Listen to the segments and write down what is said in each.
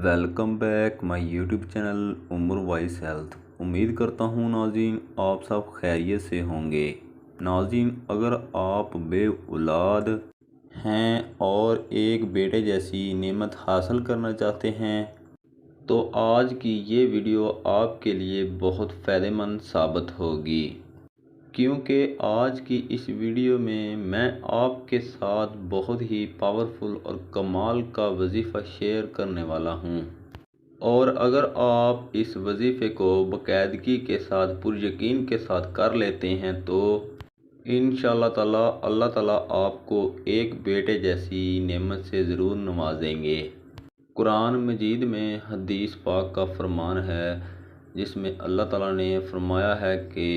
Welcome back my YouTube channel Umar voice health. उम्मीद करता हूँ नाज़रीन आप सब खैरियत से होंगे। नाज़रीन, अगर आप बे औलाद हैं और एक बेटे जैसी नेमत हासिल करना चाहते हैं तो आज की ये वीडियो आपके लिए बहुत फ़ायदेमंद साबित होगी, क्योंकि आज की इस वीडियो में मैं आपके साथ बहुत ही पावरफुल और कमाल का वजीफ़ा शेयर करने वाला हूं। और अगर आप इस वजीफ़े को बाकायदगी के साथ पुरयकीन के साथ कर लेते हैं तो इंशाअल्लाह ताला अल्लाह ताला आपको एक बेटे जैसी नेमत से ज़रूर नवाजेंगे। कुरान मजीद में हदीस पाक का फरमान है जिसमें अल्लाह ताला ने फरमाया है कि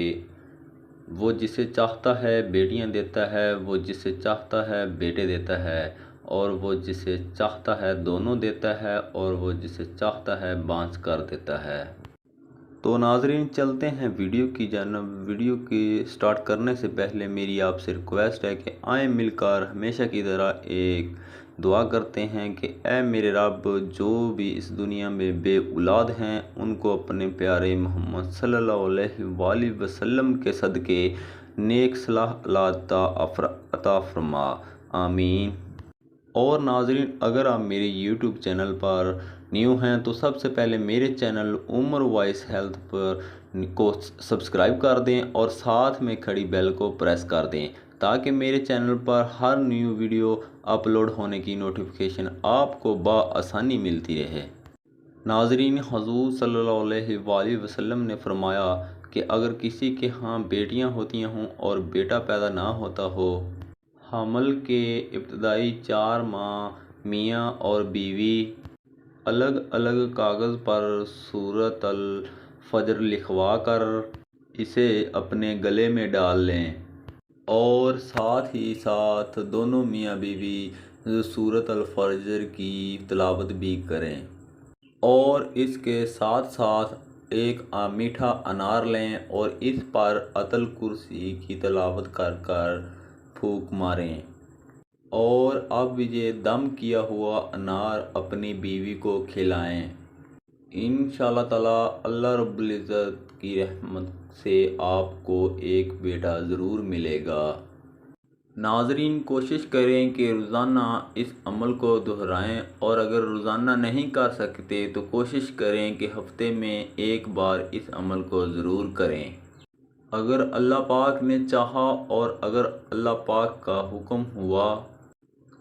वो जिसे चाहता है बेटियां देता है, वो जिसे चाहता है बेटे देता है, और वो जिसे चाहता है दोनों देता है, और वो जिसे चाहता है बांस कर देता है। तो नाजरीन चलते हैं वीडियो की जानब। वीडियो की स्टार्ट करने से पहले मेरी आपसे रिक्वेस्ट है कि आए मिलकर हमेशा की तरह एक दुआ करते हैं कि ऐ मेरे रब, जो भी इस दुनिया में बे औलाद हैं उनको अपने प्यारे मोहम्मद सल्लल्लाहु अलैहि वसल्लम के सदके नेक सलाह अता फरमा, आमीन। और नाजरीन, अगर आप मेरे YouTube चैनल पर न्यू हैं तो सबसे पहले मेरे चैनल उमर वॉइस हेल्थ पर को सब्सक्राइब कर दें और साथ में खड़ी बेल को प्रेस कर दें ताकि मेरे चैनल पर हर न्यू वीडियो अपलोड होने की नोटिफिकेशन आपको बआसानी मिलती रहे। नाजरीन, हुज़ूर सल्लल्लाहु अलैहि वसल्लम ने फरमाया कि अगर किसी के यहाँ बेटियाँ होती हों और बेटा पैदा ना होता हो, हमल के इब्तदाई 4 माह मियाँ और बीवी अलग अलग कागज़ पर सूरत अल फजर लिखवा कर इसे अपने गले में डाल लें और साथ ही साथ दोनों मियाँ बीवी सूरत अल फजर की तिलावत भी करें, और इसके साथ साथ एक मीठा अनार लें और इस पर अतल कुर्सी की तिलावत कर कर फूंक मारें, और अब ये दम किया हुआ अनार अपनी बीवी को खिलाएं। इंशाअल्लाह ताला अल्लाह रब्बुल इज़्ज़त की रहमत से आपको एक बेटा ज़रूर मिलेगा। नाजरीन, कोशिश करें कि रोज़ाना इस अमल को दोहराएं, और अगर रोज़ाना नहीं कर सकते तो कोशिश करें कि हफ्ते में एक बार इस अमल को ज़रूर करें। अगर अल्लाह पाक ने चाहा और अगर अल्लाह पाक का हुक्म हुआ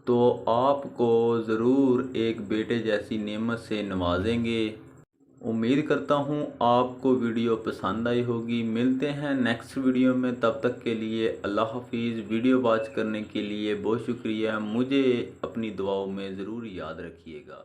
तो आपको ज़रूर एक बेटे जैसी नेमत से नवाजेंगे। उम्मीद करता हूँ आपको वीडियो पसंद आई होगी। मिलते हैं नेक्स्ट वीडियो में, तब तक के लिए अल्लाह हाफिज़। वीडियो वॉच करने के लिए बहुत शुक्रिया। मुझे अपनी दुआओं में ज़रूर याद रखिएगा।